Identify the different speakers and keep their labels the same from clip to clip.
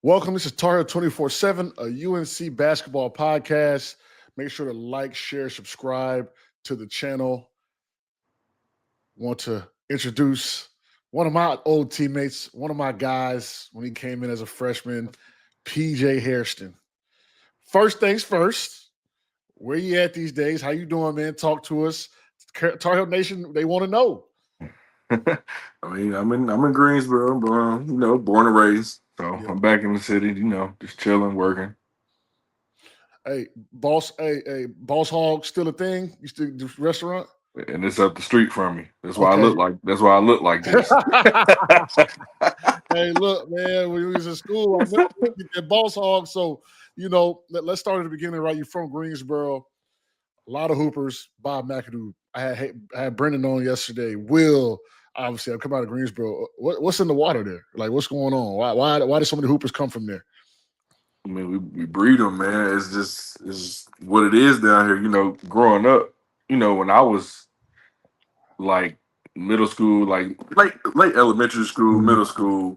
Speaker 1: Welcome. This is TarHeel247, a UNC basketball podcast. Make sure to like, share, subscribe to the channel. Want to introduce one of my old teammates, one of my guys when he came in as a freshman, PJ Hairston. First things first, where you at these days? How you doing, man? Talk to us. Tar Heel Nation, they want to know.
Speaker 2: I'm in Greensboro, born and raised. So
Speaker 1: Yeah.
Speaker 2: I'm back in the city, just chilling, working.
Speaker 1: Hey, Boss Hog still a thing? You still do restaurant?
Speaker 2: And it's up the street from me. That's why
Speaker 1: Okay.
Speaker 2: I look like this.
Speaker 1: Hey, look, man, when we was in school, I remember that Boss Hog. So, let's start at the beginning, right? You're from Greensboro. A lot of hoopers. Bob McAdoo. I had Brendan on yesterday. Will, obviously, I've come out of Greensboro. What's in the water there? Like, what's going on? Why did so many hoopers come from there?
Speaker 2: I mean, we breed them, man. It's what it is down here. Growing up, when I was like middle school, like late elementary school, middle school,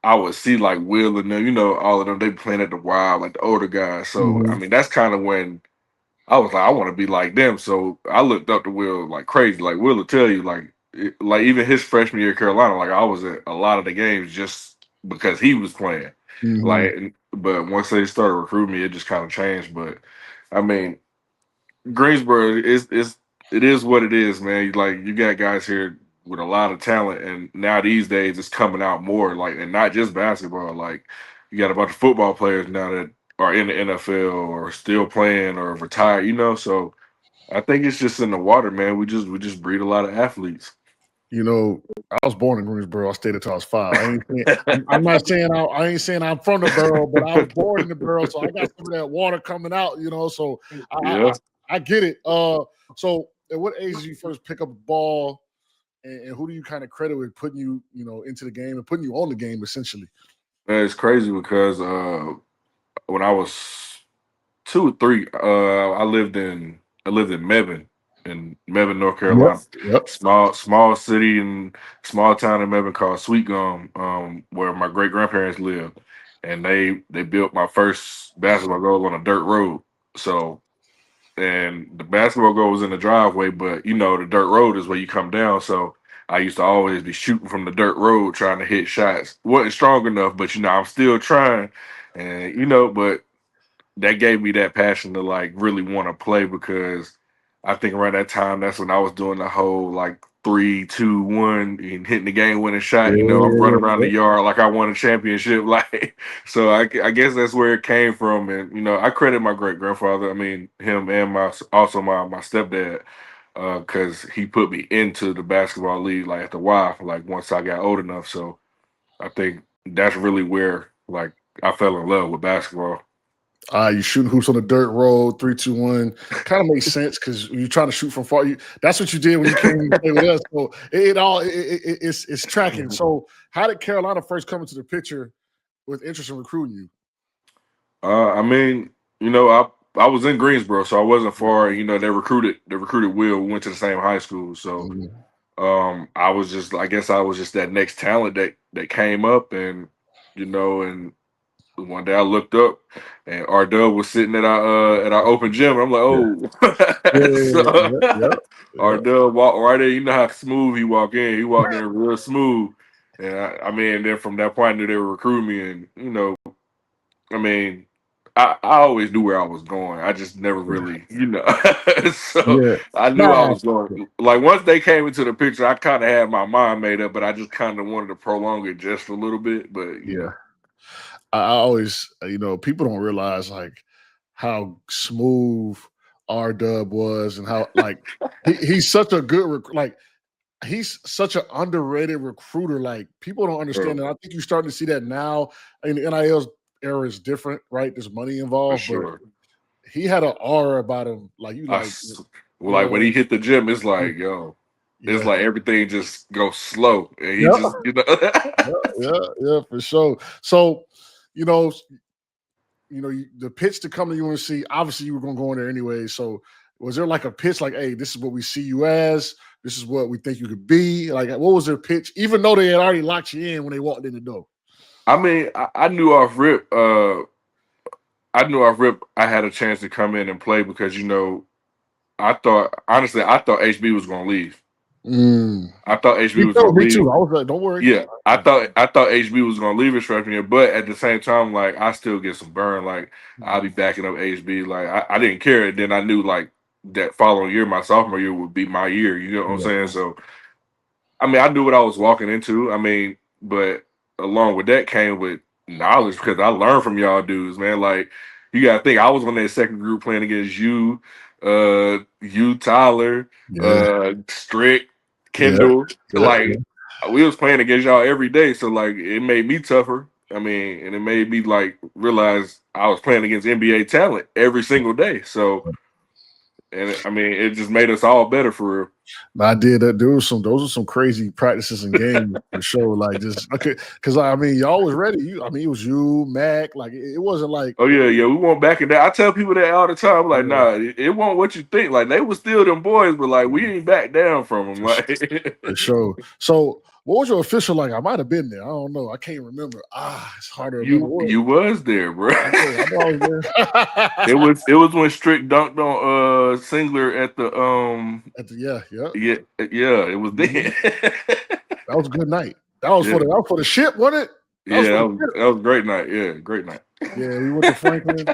Speaker 2: I would see like Will and them, all of them, they playing at the Wild, like the older guys. So I mean, that's kind of when I was like, I want to be like them. So I looked up to Will like crazy. Like Will will tell you, like even his freshman year at Carolina, like I was at a lot of the games just because he was playing. But once they started recruiting me, it just kind of changed. But I mean, Greensboro it is what it is, man. Like you got guys here with a lot of talent, and now these days it's coming out more. Like, and not just basketball. Like you got a bunch of football players now that are in the NFL or still playing or retired. So I think it's just in the water, man. We just breed a lot of athletes.
Speaker 1: I was born in Greensboro. I stayed until I was 5. I'm not saying I ain't saying I'm from the borough, but I was born in the borough, so I got some of that water coming out. So
Speaker 2: Yeah.
Speaker 1: I get it. So at what age did you first pick up a ball, and who do you kind of credit with putting you, into the game and putting you on the game essentially?
Speaker 2: Man, it's crazy because when I was 2 or 3, I lived in Mebane, North Carolina.
Speaker 1: Yep.
Speaker 2: Small city and small town in Mebane called Sweet Gum, where my great grandparents lived, and they built my first basketball goal on a dirt road. So, and the basketball goal was in the driveway, but the dirt road is where you come down. So I used to always be shooting from the dirt road trying to hit shots. Wasn't strong enough, but I'm still trying, and but that gave me that passion to like really want to play, because I think around that time that's when I was doing the whole like 3, 2, 1 and hitting the game winning shot. I'm running around the yard like I won a championship. Like, so I guess that's where it came from. And I credit my great grandfather. I mean him and my stepdad, because he put me into the basketball league like after a while, like once I got old enough. So I think that's really where like I fell in love with basketball.
Speaker 1: You shooting hoops on the dirt road, 3, 2, 1. Kind of makes sense because you're trying to shoot from far. That's what you did when you came to play with us. So it's tracking. So how did Carolina first come into the picture with interest in recruiting you?
Speaker 2: I mean, I was in Greensboro, so I wasn't far. They recruited Will. We went to the same high school, so I guess I was just that next talent that came up, and one day I looked up and R Dub was sitting at our open gym. I'm like, oh, so R
Speaker 1: Yeah.
Speaker 2: Dub walked right there. You know how smooth he walked in. He walked in real smooth, and I mean, then from that point, I knew they were recruiting me, and I mean, I always knew where I was going. I just never really, so
Speaker 1: Yeah.
Speaker 2: I knew I
Speaker 1: Nah,
Speaker 2: was going. Like once they came into the picture, I kind of had my mind made up, but I just kind of wanted to prolong it just a little bit. But
Speaker 1: yeah. I always, people don't realize like how smooth R Dub was and how like he's such a good like he's such an underrated recruiter. Like people don't understand that. I think you're starting to see that now. I mean, the NIL's era is different, right? There's money
Speaker 2: for
Speaker 1: involved, but
Speaker 2: sure.
Speaker 1: he had an aura about him. Like you,
Speaker 2: I
Speaker 1: like
Speaker 2: s-
Speaker 1: you
Speaker 2: well, like when
Speaker 1: know,
Speaker 2: he hit the gym, it's like, yo, it's
Speaker 1: yeah,
Speaker 2: like everything just goes slow, and he
Speaker 1: yeah,
Speaker 2: just,
Speaker 1: yeah, for sure. So, you know, the pitch to come to UNC. Obviously, you were going to go in there anyway. So, was there like a pitch, like, "Hey, this is what we see you as. This is what we think you could be." Like, what was their pitch? Even though they had already locked you in when they walked in the door.
Speaker 2: I mean, I knew off rip. I knew off rip. I had a chance to come in and play because I thought HB was gonna leave.
Speaker 1: Mm.
Speaker 2: I thought HB
Speaker 1: Me
Speaker 2: was
Speaker 1: too.
Speaker 2: gonna
Speaker 1: Me
Speaker 2: leave.
Speaker 1: too. I was like, don't worry.
Speaker 2: Yeah, I thought HB was gonna leave his freshman year, but at the same time, like I still get some burn. Like I'll be backing up HB. Like I didn't care. And then I knew like that following year, my sophomore year would be my year. You know what I'm
Speaker 1: Yeah.
Speaker 2: saying? So I mean, I knew what I was walking into. I mean, but along with that came with knowledge because I learned from y'all dudes, man. Like you gotta think I was on that second group playing against you, Tyler,
Speaker 1: Yeah.
Speaker 2: Strick,
Speaker 1: Yeah.
Speaker 2: Kendall.
Speaker 1: Yeah.
Speaker 2: Like we was playing against y'all every day. So like it made me tougher. I mean, and it made me like realize I was playing against NBA talent every single day. So and I mean it just made us all better for real.
Speaker 1: I did that. Those are some crazy practices and games for sure. Like just okay, because I mean, y'all was ready. I mean, it was you, Mac. Like it wasn't like
Speaker 2: Oh yeah, yeah. We went back in that. I tell people that all the time. I'm like,
Speaker 1: yeah,
Speaker 2: nah, it won't what you think. Like they was still them boys, but like we ain't back down from them.
Speaker 1: for, s- for
Speaker 2: Like
Speaker 1: sure. So, what was your official like? I might have been there. I don't know. I can't remember. It's hard to remember.
Speaker 2: you was there, bro.
Speaker 1: I know I was
Speaker 2: It
Speaker 1: there.
Speaker 2: was when Strick dunked on Singler at the
Speaker 1: Yeah, yeah.
Speaker 2: yeah, yeah. It was
Speaker 1: Mhm.
Speaker 2: then.
Speaker 1: That was a good night. That
Speaker 2: Yeah,
Speaker 1: was for the ship, wasn't it? That was
Speaker 2: yeah.
Speaker 1: for the ship.
Speaker 2: That was a great night. Yeah, great night.
Speaker 1: Yeah, we went to Franklin.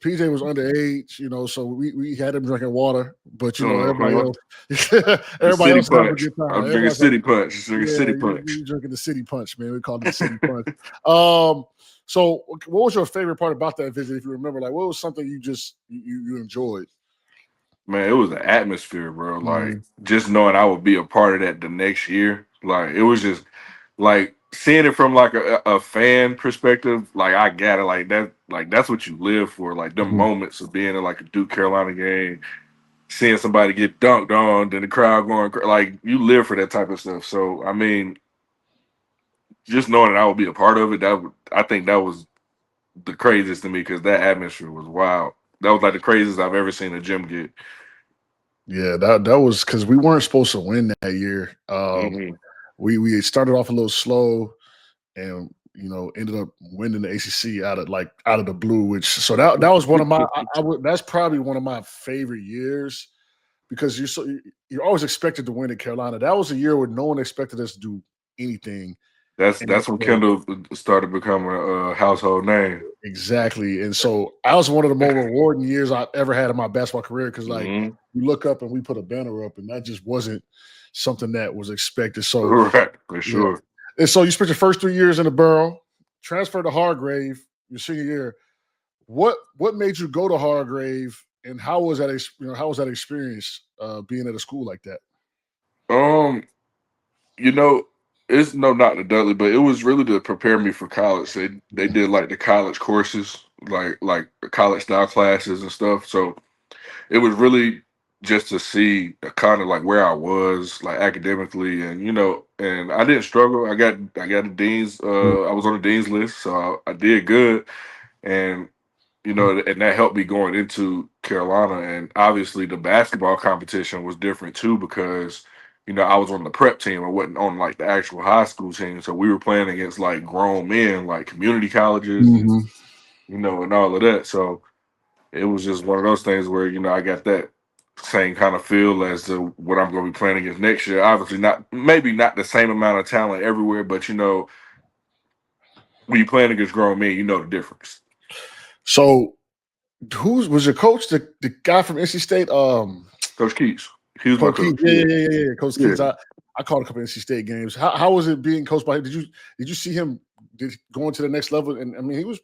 Speaker 1: PJ was underage, so we had him drinking water, but everybody
Speaker 2: Uh-huh.
Speaker 1: else,
Speaker 2: The
Speaker 1: everybody
Speaker 2: city
Speaker 1: else having a
Speaker 2: punch.
Speaker 1: good time.
Speaker 2: I'm drinking
Speaker 1: Everybody's like,
Speaker 2: city punch. Just drinking
Speaker 1: yeah,
Speaker 2: city
Speaker 1: you
Speaker 2: punch.
Speaker 1: drinking the city punch, man. We called it the city punch. So what was your favorite part about that visit? If you remember, like what was something you enjoyed?
Speaker 2: Man, it was the atmosphere, bro. Like
Speaker 1: Mhm.
Speaker 2: just knowing I would be a part of that the next year. Like it was just like seeing it from like a fan perspective. Like I got it. Like that. Like that's what you live for. Like them
Speaker 1: Mhm.
Speaker 2: moments of being in like a Duke Carolina game, seeing somebody get dunked on, then the crowd going like you live for that type of stuff. So I mean, just knowing that I would be a part of it, I think that was the craziest to me because that atmosphere was wild. That was like the craziest I've ever seen a gym get.
Speaker 1: Yeah, that was because we weren't supposed to win that year.
Speaker 2: Hmm.
Speaker 1: We started off a little slow and ended up winning the ACC out of the blue. Which so that was one of my that's probably one of my favorite years because you're always expected to win at Carolina. That was a year where no one expected us to do anything. And
Speaker 2: That's when
Speaker 1: so,
Speaker 2: Kendall started becoming a household name.
Speaker 1: exactly, and so that was one of the more rewarding years I've ever had in my basketball career because like
Speaker 2: Hmm.
Speaker 1: you look up and we put a banner up and that just wasn't something that was expected. So
Speaker 2: Right, for
Speaker 1: yeah.
Speaker 2: sure.
Speaker 1: And so you spent your first 3 years in the Borough, transferred to Hargrave your senior year. What made you go to Hargrave, and how was that? How was that experience being at a school like that?
Speaker 2: Um, you know, it's no not to Dudley, but it was really to prepare me for college. They
Speaker 1: Mhm.
Speaker 2: did like the college courses, like the college style classes and stuff. So it was really just to see kind of like where I was like academically, and and I didn't struggle. I got the dean's. I was on the dean's list, so I did good, and and that helped me going into Carolina. And obviously, the basketball competition was different too because I was on the prep team. I wasn't on like the actual high school team, so we were playing against like grown men, like community colleges, and
Speaker 1: Mhm.
Speaker 2: and all of that. So it was just one of those things where I got that same kind of feel as to what I'm going to be playing against next year. Obviously, maybe not the same amount of talent everywhere, but when you playing against grown men, you know the difference.
Speaker 1: So who was your coach? The guy from NC State?
Speaker 2: Coach Keats, he was my
Speaker 1: Coach Keith.
Speaker 2: coach.
Speaker 1: Yeah,
Speaker 2: Yeah,
Speaker 1: yeah, yeah, yeah. Coach
Speaker 2: yeah.
Speaker 1: Keith. I called a couple NC State games. How was it being coached by him? Did you see him going to the next level? And I mean, he was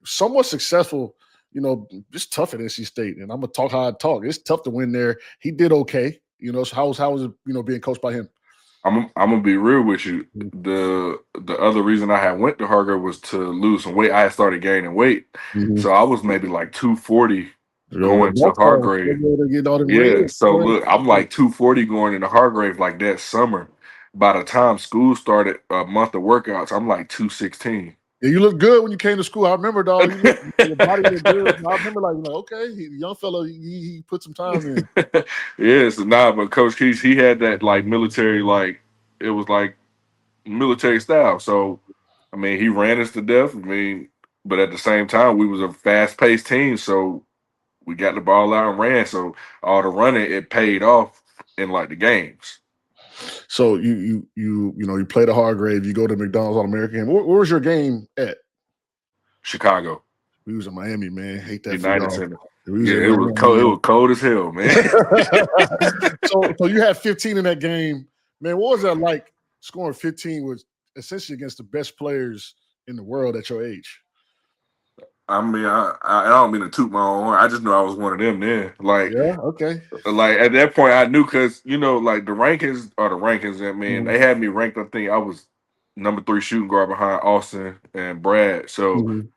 Speaker 1: somewhat successful. It's tough at NC State, and I'm gonna talk how I talk. It's tough to win there. He did okay. So how was it? Being coached by him?
Speaker 2: I'm gonna be real with you.
Speaker 1: Mhm.
Speaker 2: The other reason I had went to Hargrave was to lose some weight. I had started gaining weight,
Speaker 1: Mhm.
Speaker 2: so I was maybe like 240
Speaker 1: Yo,
Speaker 2: going to
Speaker 1: that's all.
Speaker 2: Hargrave.
Speaker 1: To get all them
Speaker 2: Yeah,
Speaker 1: rings,
Speaker 2: so
Speaker 1: boy.
Speaker 2: look, I'm like 240 going into Hargrave like that summer. By the time school started, a month of workouts, I'm like 216.
Speaker 1: Yeah, you look good when you came to school. I remember, dog. Your body looked good. I remember, like okay, young fella, he put some time in.
Speaker 2: Yes, nah, but Coach Keys, he had that like military, like it was like military style. So I mean, he ran us to death. I mean, but at the same time, we was a fast-paced team, so we got the ball out and ran. So all the running, it paid off in like the games.
Speaker 1: So you played at Hargrave. You go to McDonald's All American. Where was your game at?
Speaker 2: Chicago,
Speaker 1: We was in Miami, man. Hate that for
Speaker 2: United
Speaker 1: y'all.
Speaker 2: Center.
Speaker 1: We was
Speaker 2: Yeah,
Speaker 1: in
Speaker 2: it was cold. It
Speaker 1: Miami.
Speaker 2: was cold as hell, man.
Speaker 1: So you had 15 in that game, man. What was that like? Scoring 15 was essentially against the best players in the world at your age.
Speaker 2: I mean, I don't mean to toot my own horn. I just knew I was one of them then.
Speaker 1: Yeah. Okay.
Speaker 2: Like at that point, I knew because like the rankings are the rankings. I mean,
Speaker 1: Mhm.
Speaker 2: they had me ranked. I think I was number 3 shooting guard behind Austin and Brad.
Speaker 1: Mhm.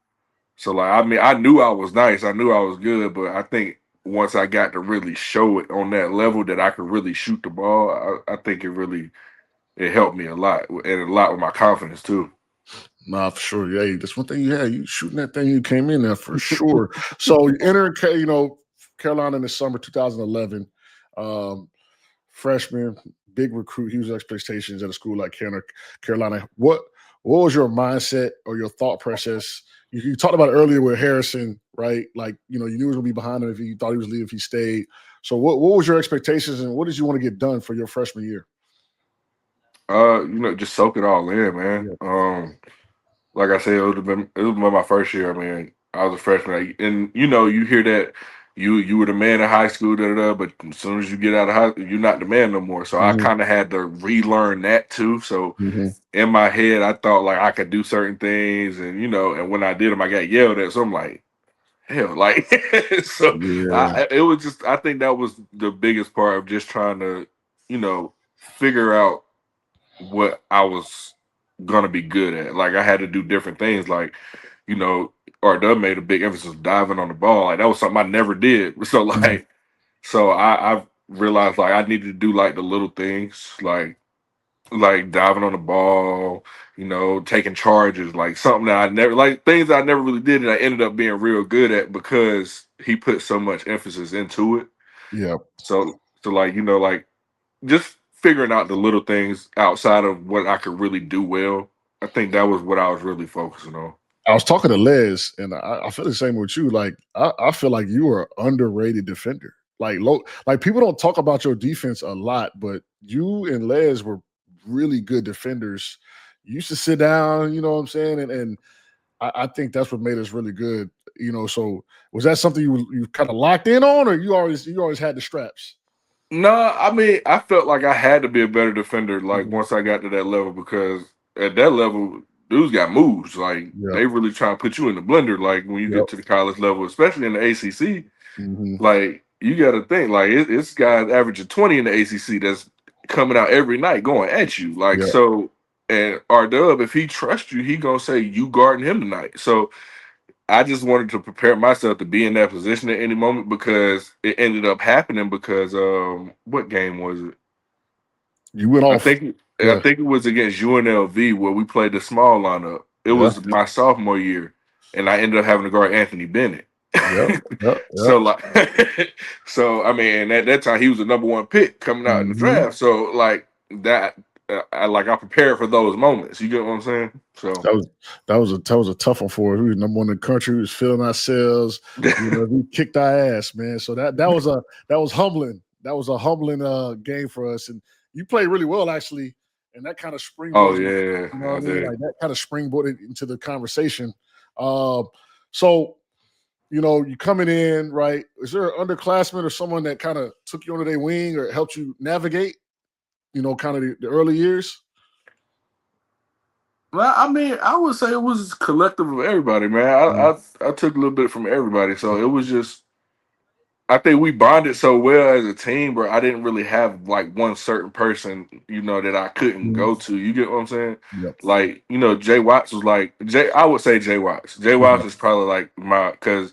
Speaker 2: So like I mean, I knew I was nice. I knew I was good, but I think once I got to really show it on that level that I could really shoot the ball, I think it helped me a lot and a lot with my confidence too.
Speaker 1: Nah, for sure. Yeah, that's one thing you had. You shooting that thing, you came in there for sure. So you enter, Carolina in the summer 2011. Um, Freshman, big recruit, huge expectations at a school like Carolina. What was your mindset or your thought process? You talked about it earlier with Harrison, right? Like, you knew he was gonna be behind him if you thought he was leaving if he stayed. So what was your expectations and what did you want to get done for your freshman year?
Speaker 2: Just soak it all in, man.
Speaker 1: Yeah.
Speaker 2: Like I said, it was my first year. I mean, I was a freshman, and you hear that you were the man in high school, but as soon as you get out of high school, you're not the man no more. So I
Speaker 1: Hmm.
Speaker 2: kind of had to relearn that too. So
Speaker 1: Hmm.
Speaker 2: in my head, I thought like I could do certain things, and when I did them, I got yelled at. So I'm like, hell, like so.
Speaker 1: Yeah.
Speaker 2: It was just I think that was the biggest part of just trying to figure out what I was gonna be good at. Like I had to do different things. Like you know, RW made a big emphasis of diving on the ball. Like that was something I never did. So
Speaker 1: Mhm.
Speaker 2: I realized like I needed to do like the little things, like diving on the ball, taking charges, like something that I never like things I never really did and I ended up being real good at because he put so much emphasis into it.
Speaker 1: Yeah.
Speaker 2: So like just figuring out the little things outside of what I could really do well. I think that was what I was really focusing on.
Speaker 1: I was talking to Les, and I feel the same with you. Like I feel like you are an underrated defender. Like people don't talk about your defense a lot, but you and Les were really good defenders. You used to sit down, you know what I'm saying, and I think that's what made us really good. So was that something you kind of locked in on, or you always had the straps?
Speaker 2: No, I mean, I felt like I had to be a better defender, like
Speaker 1: Mhm.
Speaker 2: once I got to that level, because at that level, dudes got moves. Like
Speaker 1: Yep.
Speaker 2: they really try to put you in the blender. Like when you
Speaker 1: Yep.
Speaker 2: get to the college level, especially in the ACC,
Speaker 1: Hmm.
Speaker 2: like you got to think like it's guys averaging 20 in the ACC that's coming out every night going at you. Like
Speaker 1: Yep.
Speaker 2: so, and R Dub, if he trusts you, he gonna say you guarding him tonight. So I just wanted to prepare myself to be in that position at any moment because it ended up happening because what game was it?
Speaker 1: You went
Speaker 2: I
Speaker 1: off.
Speaker 2: think I
Speaker 1: Yeah.
Speaker 2: think it was against UNLV where we played the small lineup. It
Speaker 1: Yeah.
Speaker 2: was my sophomore year, and I ended up having to guard Anthony Bennett.
Speaker 1: Yep. Yep. Yep.
Speaker 2: So like, so I mean, at that time he was the number 1 pick coming out in the
Speaker 1: Hmm.
Speaker 2: draft. So like that, I prepared for those moments. You get what I'm saying? So
Speaker 1: That was a tough one for us. We was number one in the country. We was feeling ourselves. We kicked our ass, man. So that was humbling. That was a humbling game for us. And you played really well actually. And that kind of
Speaker 2: oh
Speaker 1: springboards,
Speaker 2: yeah,
Speaker 1: you know what
Speaker 2: I
Speaker 1: I mean?
Speaker 2: did.
Speaker 1: Like that kind of springboarded into the conversation. So you coming in, right? Is there an underclassman or someone that kind of took you under their wing or helped you navigate, kind of the early years?
Speaker 2: Well, I mean, I would say it was collective of everybody, man.
Speaker 1: Mm.
Speaker 2: I took a little bit from everybody, so it was just. I think we bonded so well as a team, bro. I didn't really have like one certain person, that I couldn't
Speaker 1: Mhm.
Speaker 2: go to. You get what I'm saying?
Speaker 1: Yep.
Speaker 2: Like, Jay Watts was like Jay. I would say Jay Watts. Jay
Speaker 1: Mhm.
Speaker 2: Watts is probably like because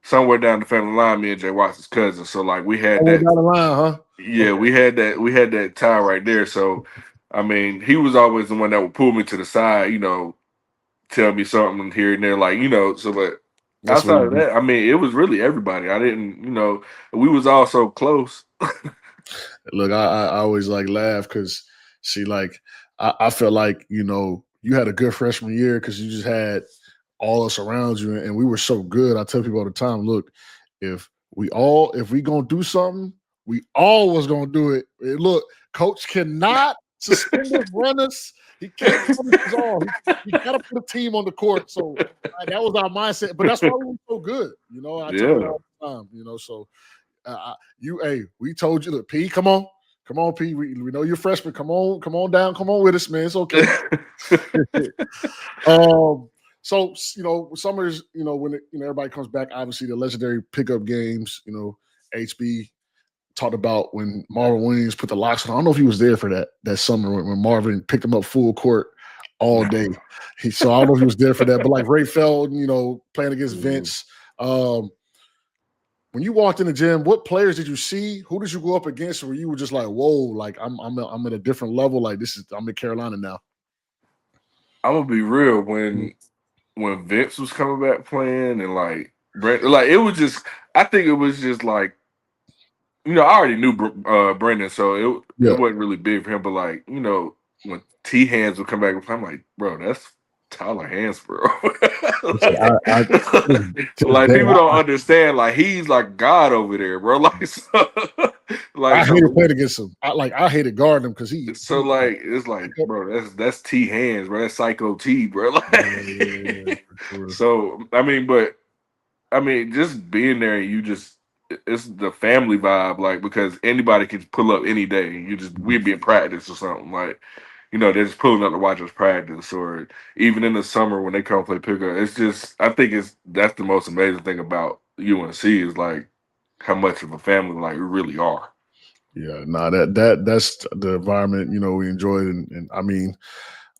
Speaker 2: somewhere down the family line, me and Jay Watts is cousins. So like we had
Speaker 1: Somewhere
Speaker 2: that.
Speaker 1: down the line, huh?
Speaker 2: Yeah,
Speaker 1: Okay.
Speaker 2: we had that tie right there. So, I mean, he was always the one that would pull me to the side, tell me something here and there, like So, but
Speaker 1: That's what
Speaker 2: outside
Speaker 1: we
Speaker 2: of
Speaker 1: do.
Speaker 2: that, I mean, it was really everybody. I didn't, we was all so close.
Speaker 1: Look, I always like laugh because see, like I feel like you had a good freshman year because you just had all us around you, and we were so good. I tell people all the time, look, if we gonna do something, we all was gonna do it. And look, coach cannot suspend us, run us. He can't punish us all. He got to put a team on the court. So that was our mindset. But that's why we were so good. I tell you all the time. So we told you, look, P, come on, P. We know you're freshman. Come on down. Come on with us, man. It's okay. So summers, when everybody comes back, obviously the legendary pickup games. HB talked about when Marvin Williams put the locks on. I don't know if he was there for that summer when Marvin picked him up full court all day. So I don't know if he was there for that. But like Ray Felton, playing against Vince. When you walked in the gym, what players did you see? Who did you go up against where you were just like, whoa, like I'm at a different level. Like I'm in Carolina now.
Speaker 2: I'm gonna be real. When Vince was coming back playing and like Brent, like it was just, I think it was just like, I already knew Brendan, so it wasn't really big for him. But like, when T Hands would come back and play, I'm like, bro, that's Tyler Hansborough. like people don't understand. Like he's like God over there, bro. Like,
Speaker 1: I hated playing against him. I hated guarding him because he.
Speaker 2: So like it's like, bro, that's T Hands, bro. That's Psycho T, bro. Like, so just being there, and it's the family vibe, like because anybody can pull up any day. We'd be in practice or something, like. They're just pulling up to watch us practice, or even in the summer when they come play pickup. It's just, I think that's the most amazing thing about UNC is like how much of a family like we really are.
Speaker 1: Yeah, that's the environment we enjoyed, and I mean,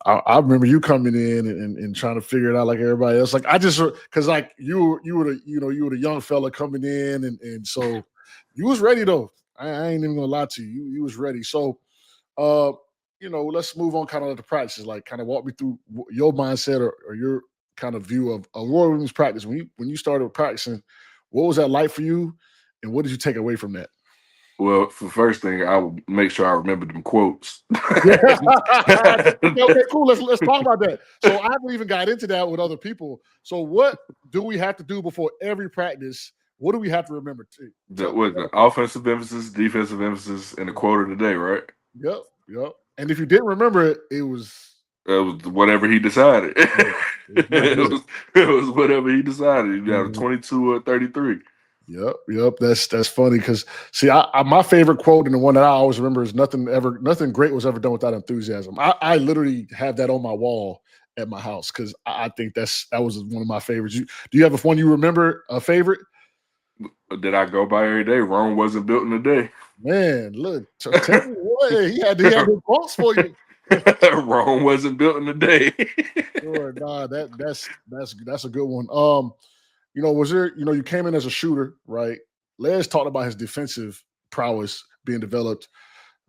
Speaker 1: I remember you coming in and trying to figure it out like everybody else. Like I just because like you were the young fella coming in, and so you was ready though. I ain't even gonna lie to you. You was ready. So. Let's move on kind of the practices. Like, kind of walk me through your mindset or your kind of view of Roy Williams practice. When you started practicing, what was that like for you, and what did you take away from that?
Speaker 2: Well, for the first thing, I will make sure I remember them quotes.
Speaker 1: Okay, cool. Let's talk about that. So I haven't even got into that with other people. So what do we have to do before every practice? What do we have to remember?
Speaker 2: That was the offensive emphasis, defensive emphasis, and the quote of the day, right?
Speaker 1: Yep. And if you didn't remember it, it was
Speaker 2: whatever he decided. it was whatever he decided. You got 22 or 33.
Speaker 1: Yep. That's funny because see, my favorite quote and the one that I always remember is nothing great was ever done without enthusiasm. I literally have that on my wall at my house because I think that was one of my favorites. Do you have one you remember, a favorite?
Speaker 2: Did I go by every day? Rome wasn't built in a day.
Speaker 1: Man, look, tell me what he had his quotes for you.
Speaker 2: Rome wasn't built in a day.
Speaker 1: Sure, nah, that's a good one. Was there, you came in as a shooter, right? Les talked about his defensive prowess being developed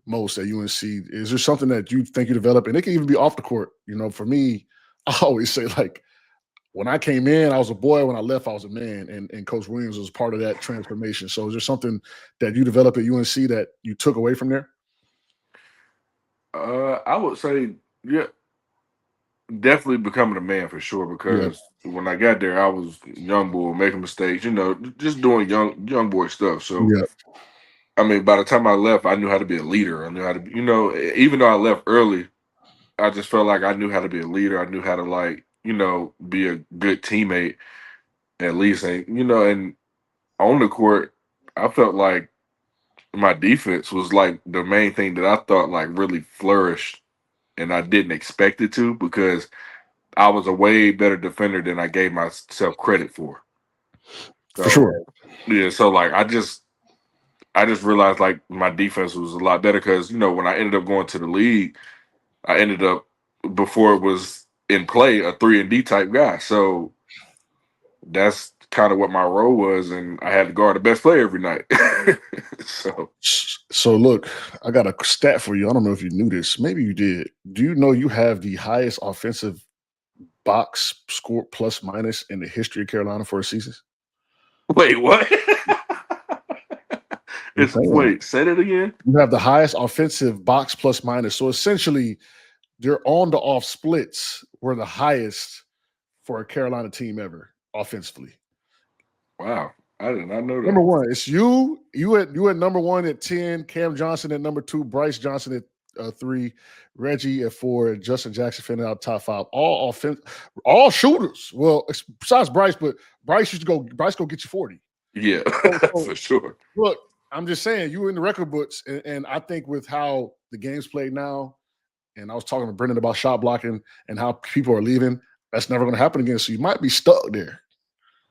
Speaker 1: most at UNC. Is there something that you think you developed? And it can even be off the court. For me, I always say, like, when I came in, I was a boy. When I left, I was a man. And Coach Williams was part of that transformation. So is there something that you developed at UNC that you took away from there?
Speaker 2: I would say, yeah, definitely becoming a man for sure. Because when I got there, I was a young boy making mistakes, just doing young boy stuff. So, I mean, by the time I left, I knew how to be a leader. I knew how to, even though I left early, I just felt like I knew how to be a leader. I knew how to be a good teammate at least. And on the court, I felt like my defense was like the main thing that I thought like really flourished, and I didn't expect it to because I was a way better defender than I gave myself credit for. So,
Speaker 1: for sure.
Speaker 2: Yeah. So like I just realized like my defense was a lot better because when I ended up going to the league, I ended up before it was in play a 3-and-D type guy. So that's kind of what my role was, and I had to guard the best player every night.
Speaker 1: So look, I got a stat for you. I don't know if you knew this. Maybe you did. Do you know you have the highest offensive box score plus minus in the history of Carolina for a season?
Speaker 2: Wait, what? Wait, say that again.
Speaker 1: You have the highest offensive box plus minus. So essentially, their on-to-off splits were the highest for a Carolina team ever offensively.
Speaker 2: Wow. I did not know that.
Speaker 1: Number one, it's you. You at number one at 10, Cam Johnson at number 2, Bryce Johnson at 3, Reggie at 4, Justin Jackson finished out top 5. All shooters. Well, besides Bryce, but Bryce go get you 40.
Speaker 2: Yeah,
Speaker 1: So,
Speaker 2: for sure.
Speaker 1: Look, I'm just saying, you were in the record books, and I think with how the game's played now, and I was talking to Brendan about shot blocking and how people are leaving, that's never going to happen again. So you might be stuck there.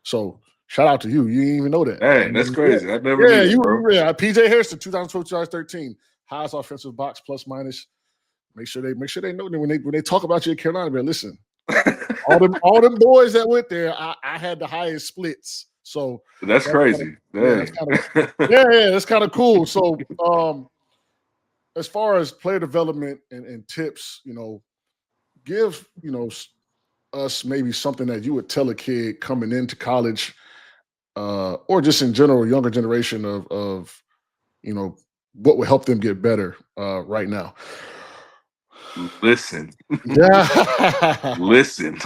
Speaker 1: So shout out to you. You didn't even know that.
Speaker 2: Dang, that's crazy. I never knew that, bro.
Speaker 1: PJ Hairston, 2012, 2013, highest offensive box plus minus. Make sure they know that when they talk about you at Carolina, man, listen, all them boys that went there, I had the highest splits. So
Speaker 2: that's crazy.
Speaker 1: That's kind of cool. So as far as player development and tips, give us maybe something that you would tell a kid coming into college, or just in general, younger generation of what would help them get better right now.
Speaker 2: Listen.
Speaker 1: Yeah.
Speaker 2: Listen.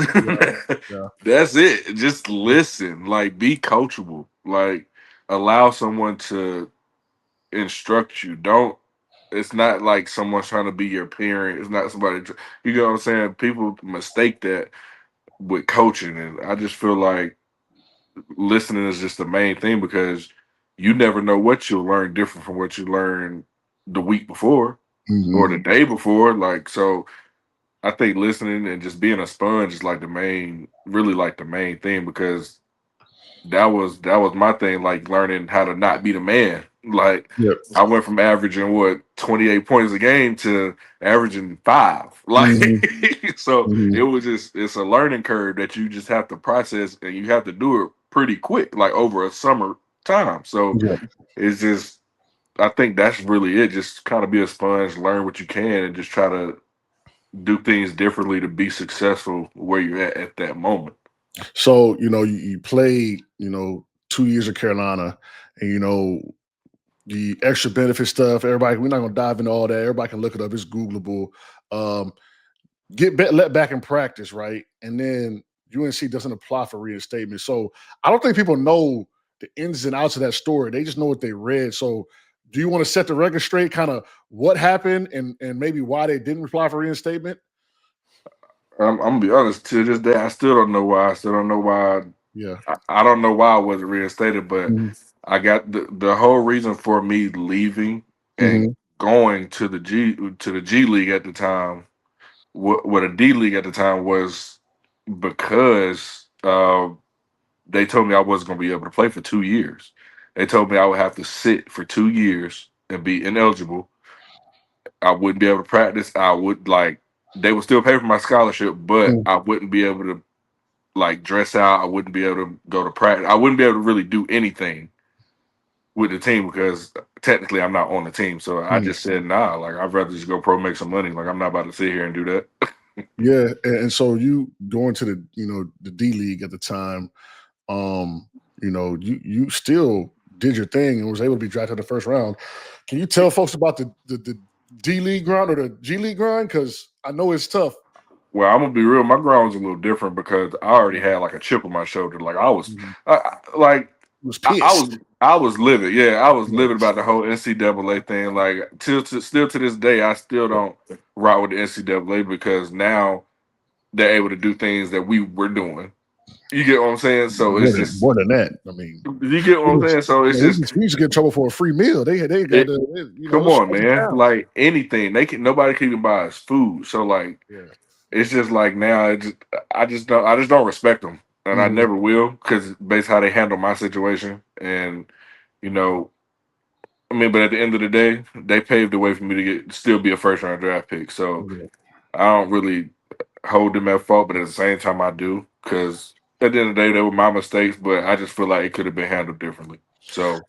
Speaker 1: Yeah.
Speaker 2: That's it. Just listen. Like, be coachable. Like, allow someone to instruct you. It's not like someone's trying to be your parent. It's not somebody, you know what I'm saying? People mistake that with coaching. And I just feel like listening is just the main thing, because you never know what you'll learn different from what you learned the week before or the day before. Like, so I think listening and just being a sponge is like the main thing, because that was my thing, like learning how to not be the man. Like,
Speaker 1: Yep.
Speaker 2: I went from averaging 28 points a game to averaging 5. Like, so it's a learning curve that you just have to process, and you have to do it pretty quick, like over a summer time. So it's just, I think that's really it. Just kind of be a sponge, learn what you can, and just try to do things differently to be successful where you're at that moment.
Speaker 1: So, you played, 2 years of Carolina, and, the extra benefit stuff, everybody, we're not going to dive into all that. Everybody can look it up. It's Googleable. Let back in practice, right? And then UNC doesn't apply for reinstatement. So I don't think people know the ins and outs of that story. They just know what they read. So do you want to set the record straight, kind of what happened and maybe why they didn't apply for reinstatement?
Speaker 2: I'm gonna be honest. To this day, I still don't know why.
Speaker 1: Yeah.
Speaker 2: I don't know why I wasn't reinstated, but I got the whole reason for me leaving and going to the G League at the time, what a D League at the time, was because they told me I wasn't gonna be able to play for 2 years. They told me I would have to sit for 2 years and be ineligible. I wouldn't be able to practice. They would still pay for my scholarship, but I wouldn't be able to like dress out. I wouldn't be able to go to practice. I wouldn't be able to really do anything with the team, because technically I'm not on the team. So I just said, nah, like, I'd rather just go pro, make some money. Like, I'm not about to sit here and do that.
Speaker 1: Yeah. And so you going to the D League at the time, you still did your thing and was able to be drafted in the first round. Can you tell folks about the D League grind or the G League grind? Because I know it's tough.
Speaker 2: Well, I'm gonna be real. My grind was a little different because I already had like a chip on my shoulder. Like, I was, I was livid. Yeah, I was livid about the whole NCAA thing. Like, still to this day, I still don't rock with the NCAA, because now they're able to do things that we were doing. You get what I'm saying? So it's just
Speaker 1: more than that. I mean,
Speaker 2: you get what I'm saying? So it's just,
Speaker 1: we used to get in trouble for a free meal. They got
Speaker 2: come on, man. Like, anything nobody can even buy us food. So like, it's just like, now I just don't respect them, and I never will, because based how they handle my situation. And I mean, but at the end of the day, they paved the way for me to still be a first round draft pick. So I don't really hold them at fault, but at the same time I do, because at the end of the day, they were my mistakes, but I just feel like it could have been handled differently. So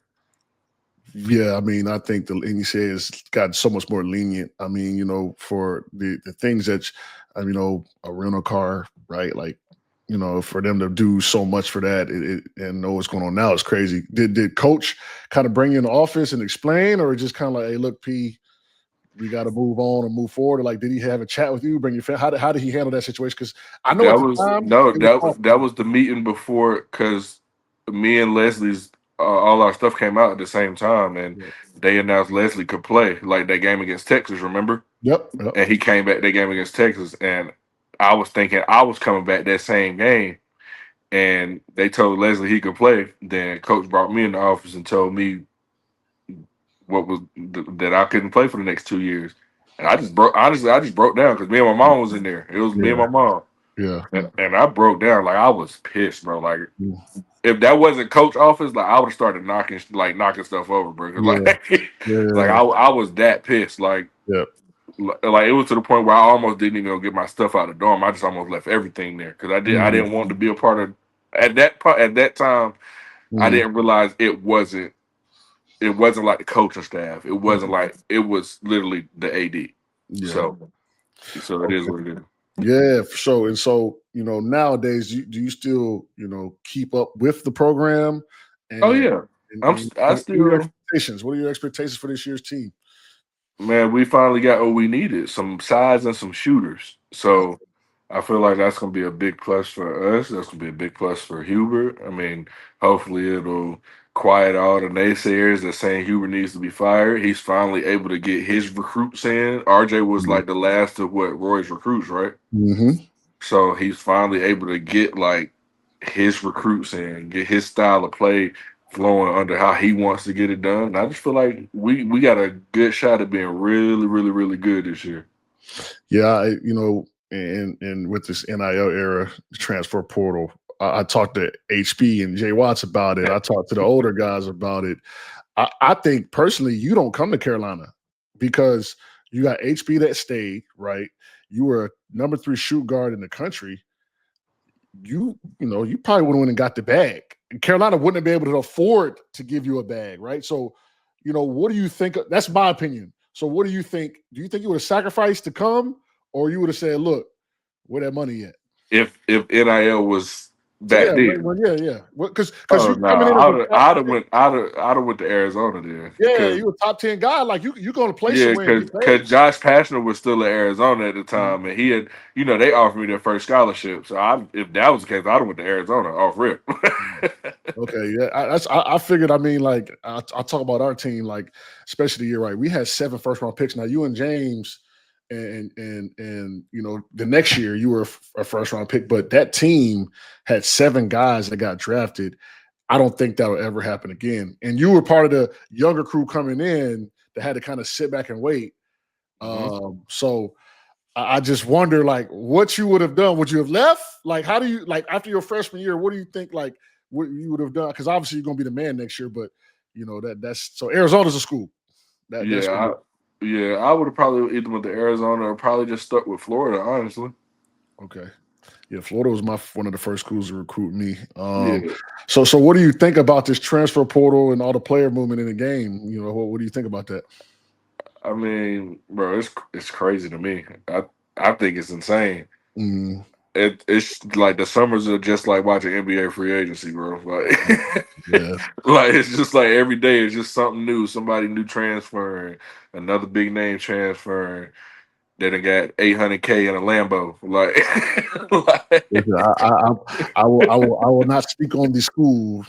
Speaker 1: yeah, I mean, I think the NCAA has gotten so much more lenient. I mean, for the things that, a rental car, right? Like, for them to do so much for that and know what's going on now is crazy. Did coach kind of bring you in the office and explain, or just kind of like, hey, look, P, we got to move on and move forward? Or like, did he have a chat with you? Bring your family? How did he handle that situation? Because I know at
Speaker 2: That
Speaker 1: the
Speaker 2: was
Speaker 1: time
Speaker 2: no
Speaker 1: it was
Speaker 2: that
Speaker 1: awful.
Speaker 2: that was the meeting before because me and Leslie's all our stuff came out at the same time, and
Speaker 1: Yeah.
Speaker 2: they announced Leslie could play like that game against Texas. Remember?
Speaker 1: Yep. Yep.
Speaker 2: And he came back that game against Texas, and I was thinking I was coming back that same game, and they told Leslie he could play. Then coach brought me in the office and told me that I couldn't play for the next 2 years, and I just broke. Honestly, I just broke down because me and my mom was in there. It was me and
Speaker 1: Yeah.
Speaker 2: my mom,
Speaker 1: Yeah.
Speaker 2: and I broke down like I was pissed, bro. Like
Speaker 1: Yeah.
Speaker 2: if that wasn't coach office, like I would have started knocking stuff over, bro. 'Cause,
Speaker 1: Yeah.
Speaker 2: like like
Speaker 1: Yeah.
Speaker 2: I was that pissed,
Speaker 1: Yeah.
Speaker 2: like it was to the point where I almost didn't even get my stuff out of the dorm. I just almost left everything there because I
Speaker 1: Mm,
Speaker 2: didn't want to be a part of at that time. I
Speaker 1: mm,
Speaker 2: didn't realize it wasn't like the coaching staff. It wasn't
Speaker 1: mm.
Speaker 2: like it was literally the AD.
Speaker 1: Yeah.
Speaker 2: So it is
Speaker 1: Okay.
Speaker 2: what it is.
Speaker 1: Yeah, for sure. And so, nowadays, do you still, keep up with the program?
Speaker 2: Oh
Speaker 1: And,
Speaker 2: yeah, I
Speaker 1: what are your
Speaker 2: still.
Speaker 1: expectations? What are your expectations for this year's team?
Speaker 2: Man, we finally got what we needed, some size and some shooters.
Speaker 1: Yeah.
Speaker 2: So I feel like that's going to be a big plus for us. That's going to be a big plus for Hubert. I mean, hopefully it'll quiet all the naysayers that saying Hubert needs to be fired. He's finally able to get his recruits in. RJ was like the last of what Roy's recruits, right?
Speaker 1: Mm-hmm.
Speaker 2: So he's finally able to get like his recruits in, get his style of play flowing under how he wants to get it done. And I just feel like we got a good shot at being really, really, really good this year.
Speaker 1: Yeah, and with this NIL era, the transfer portal, I talked to HB and Jay Watts about it. I talked to the older guys about it. I think personally, you don't come to Carolina because you got HB that stayed, right? You were a number 3 shoot guard in the country. You probably would have went and got the bag. Carolina wouldn't have been able to afford to give you a bag, right? So, what do you think? That's my opinion. So, what do you think? Do you think you would have sacrificed to come, or you would have said, "Look, where that money at?"
Speaker 2: If NIL was
Speaker 1: So
Speaker 2: back
Speaker 1: yeah,
Speaker 2: then.
Speaker 1: yeah. Because
Speaker 2: Oh
Speaker 1: you
Speaker 2: no,
Speaker 1: coming in as a top
Speaker 2: I'd have went to Arizona then.
Speaker 1: yeah,
Speaker 2: Cause
Speaker 1: you a top 10 guy. Like you going to play
Speaker 2: yeah,
Speaker 1: somewhere and
Speaker 2: cause,
Speaker 1: get
Speaker 2: cause
Speaker 1: paid.
Speaker 2: Josh Pastner was still in Arizona at the
Speaker 1: Mhm.
Speaker 2: time, and he had, they offered me their first scholarship. So if that was the case, I'd have went to Arizona off rip.
Speaker 1: Okay, yeah, I figured. I mean, like I talk about our team, like especially the year, right? We had 7 first-round picks. Now you and James, and the next year you were a first-round pick, but that team had 7 guys that got drafted. I don't think that'll ever happen again. And you were part of the younger crew coming in that had to kind of sit back and wait.
Speaker 2: Mhm.
Speaker 1: So I just wonder, like, what you would have done. Would you have left? Like, how do you like after your freshman year? What do you think, like, what you would have done? Because obviously you're going to be the man next year, but that's so. Arizona's a school. That's what.
Speaker 2: Yeah, I would have probably either went to Arizona or probably just stuck with Florida, honestly.
Speaker 1: Okay. Yeah, Florida was one of the first schools to recruit me.
Speaker 2: Yeah,
Speaker 1: So what do you think about this transfer portal and all the player movement in the game? What do you think about that?
Speaker 2: I mean, bro, it's crazy to me. I think it's insane.
Speaker 1: Mm,
Speaker 2: It's like the summers are just like watching NBA free agency, bro. Like,
Speaker 1: yeah,
Speaker 2: like it's just like every day it's just something new, somebody new transferring, another big name transferring. They done got 800K in a Lambo.
Speaker 1: listen, I will not speak on the school,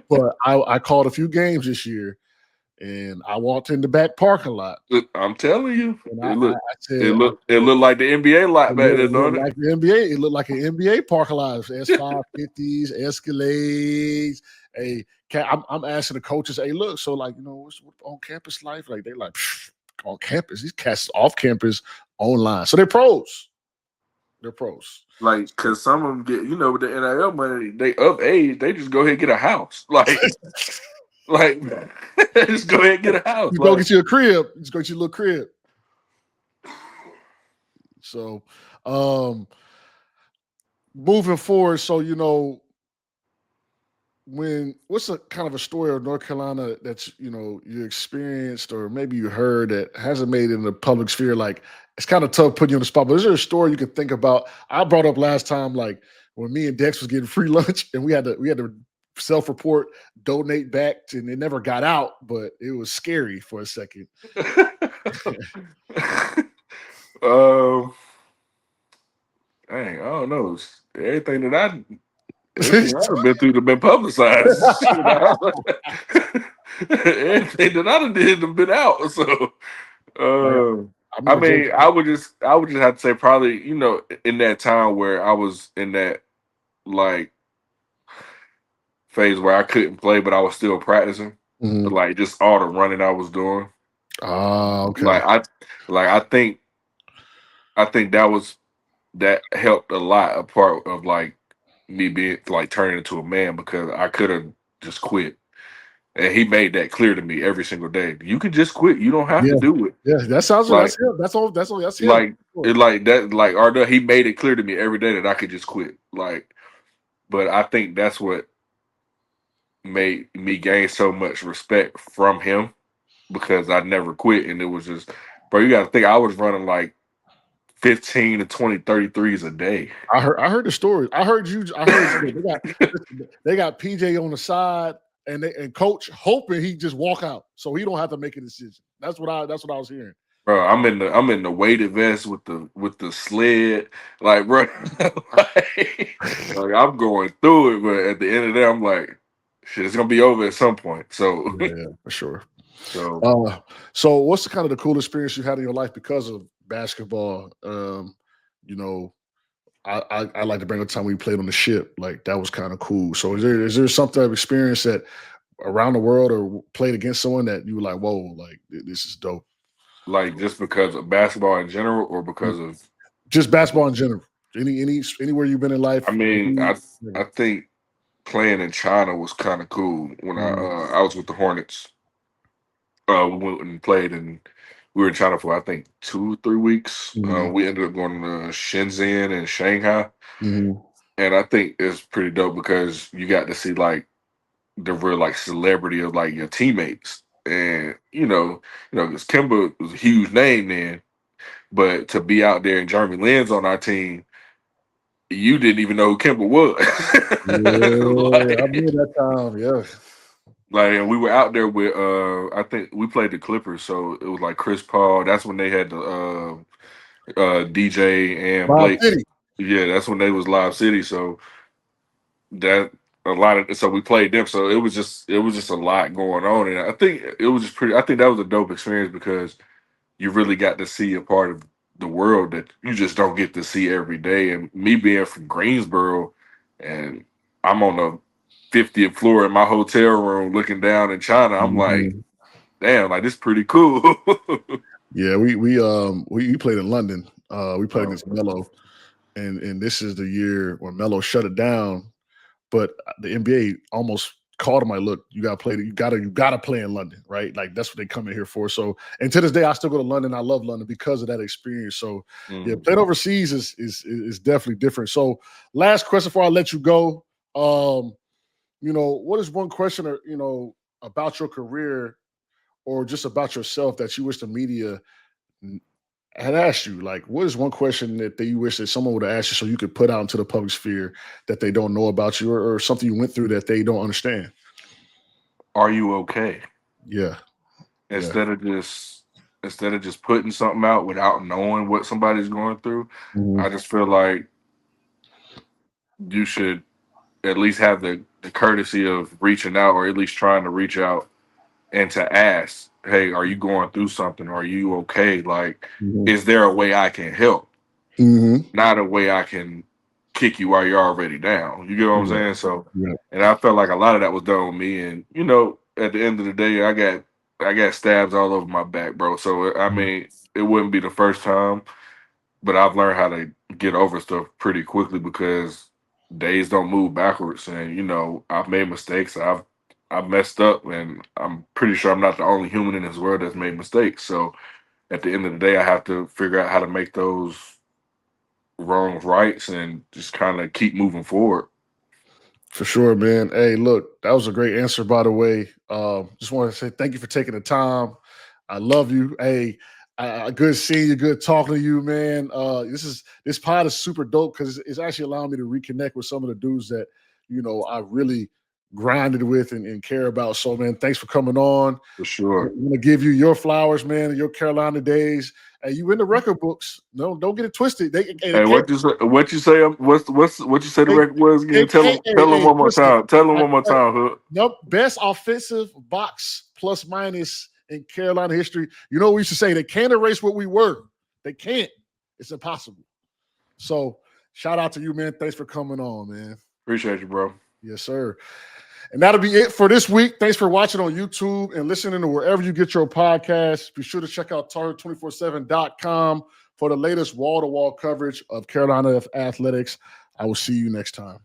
Speaker 1: but I called a few games this year, and I walked in the back parking lot,
Speaker 2: I'm telling you,
Speaker 1: and
Speaker 2: it
Speaker 1: I
Speaker 2: look,
Speaker 1: said,
Speaker 2: it looked like the NBA lot back there,
Speaker 1: it looked
Speaker 2: don't it?
Speaker 1: like the NBA. It looked like an NBA parking lot. S550s, Escalades. Hey, I'm asking the coaches, hey, look, so like, what's on campus life? Like they like on campus. These cats off campus online. So they're pros. They're pros.
Speaker 2: Like, cause some of them get, with the NIL money, they of age, they just go ahead and get a house. Like, just go ahead and get a house.
Speaker 1: You go
Speaker 2: Like,
Speaker 1: get you a crib. Just go get you a little crib. So moving forward, so what's a kind of a story of North Carolina that's you experienced or maybe you heard that hasn't made it in the public sphere? Like it's kind of tough putting you on the spot, but is there a story you can think about? I brought up last time, like when me and Dex was getting free lunch and we had to self-report, donate back, and it never got out, but it was scary for a second.
Speaker 2: Dang, I don't know. Everything I've been through have been publicized. Everything that I done did have been out. So I mean, I would just have to say probably, in that time where I was in that like phase where I couldn't play, but I was still practicing.
Speaker 1: Mhm.
Speaker 2: Like just all the running I was doing.
Speaker 1: Okay.
Speaker 2: I think that helped a lot, a part of like me being like turning into a man, because I could have just quit. And he made that clear to me every single day. You can just quit. You don't have to do it.
Speaker 1: Yeah, that sounds
Speaker 2: Like,
Speaker 1: that's him. That's him.
Speaker 2: like it like that, like Arda, he made it clear to me every day that I could just quit. Like, but I think that's what made me gain so much respect from him, because I never quit. And it was just, bro, you gotta think I was running like 15 to 20, 33s a day.
Speaker 1: I heard the story. I heard they got PJ on the side and coach hoping he just walk out so he don't have to make a decision. That's what I was hearing.
Speaker 2: Bro, I'm in the weighted vest with the sled, like, bro, like I'm going through it, but at the end of the day, I'm like, shit, it's gonna be over at some point. So,
Speaker 1: Yeah, for sure.
Speaker 2: so
Speaker 1: So what's the kind of the coolest experience you had in your life because of basketball? I like to bring up the time we played on the ship. Like that was kind of cool. So is there some type of experience that around the world or played against someone that you were like, whoa, like this is dope?
Speaker 2: like just because of basketball in general, or because of,
Speaker 1: Just basketball in general. Anywhere you've been in life.
Speaker 2: I mean, I think playing in China was kind of cool when I was with the Hornets. We went and played, and we were in China for I think 2-3 weeks. We ended up going to Shenzhen and Shanghai, and I think it's pretty dope because you got to see like the real like celebrity of like your teammates, and because Kimba was a huge name then, but to be out there and Jeremy Lin's on our team, you didn't even know who Kimba was.
Speaker 1: Yeah, I remember that time. Yeah.
Speaker 2: Like, and we were out there with I think we played the Clippers, so it was like Chris Paul. That's when they had the DJ and
Speaker 1: Bob
Speaker 2: Blake.
Speaker 1: City.
Speaker 2: Yeah, that's when they was Live City. So that a lot of so we played them. So it was just a lot going on, and I think it was just pretty. I think that was a dope experience because you really got to see a part of the world that you just don't get to see every day. And me being from Greensboro, and I'm on the 50th floor in my hotel room looking down in China, I'm like, damn, like this is pretty cool.
Speaker 1: Yeah, we played in London. We played against Melo, and this is the year when Melo shut it down. But the NBA almost called him like, "Look, you got to play. You got to play in London, right? Like that's what they come in here for." So, and to this day, I still go to London. I love London because of that experience. So, yeah, playing overseas is definitely different. So, last question before I let you go. What is one question about your career or just about yourself that you wish the media had asked you? Like, what is one question that you wish that someone would have asked you so you could put out into the public sphere that they don't know about you, or something you went through that they don't understand?
Speaker 2: Are you okay?
Speaker 1: Yeah.
Speaker 2: Instead of just putting something out without knowing what somebody's going through, I just feel like you should at least have the courtesy of reaching out, or at least trying to reach out and to ask, hey, are you going through something? Are you okay? Like, is there a way I can help? Not a way I can kick you while you're already down. You get what I'm saying? So, and I felt like a lot of that was done with me. And at the end of the day, I got stabs all over my back, bro. So I mean, it wouldn't be the first time, but I've learned how to get over stuff pretty quickly because days don't move backwards. And I've made mistakes. I've messed up, and I'm pretty sure I'm not the only human in this world that's made mistakes. So at the end of the day, I have to figure out how to make those wrongs rights and just kind of keep moving forward.
Speaker 1: For sure, man. Hey, look, that was a great answer, by the way. Just want to say thank you for taking the time. I love you. Hey, good seeing you, good talking to you, man. This pod is super dope because it's actually allowing me to reconnect with some of the dudes that I really grinded with and care about. So, man, thanks for coming on.
Speaker 2: For sure.
Speaker 1: I'm going to give you your flowers, man, your Carolina days. And you in the record books. No, don't get it twisted.
Speaker 2: Hey, what you say? What you say? What you say the record was again? Tell them one more time. Tell them one more time, Hook.
Speaker 1: Nope. Best offensive box plus minus in Carolina history. You know, we used to say they can't erase what we were. They can't. It's impossible. So shout out to you, man. Thanks for coming on, man.
Speaker 2: Appreciate you, bro.
Speaker 1: Yes, sir. And that'll be it for this week. Thanks for watching on YouTube and listening to wherever you get your podcasts. Be sure to check out TarHeel247.com for the latest wall-to-wall coverage of Carolina athletics. I will see you next time.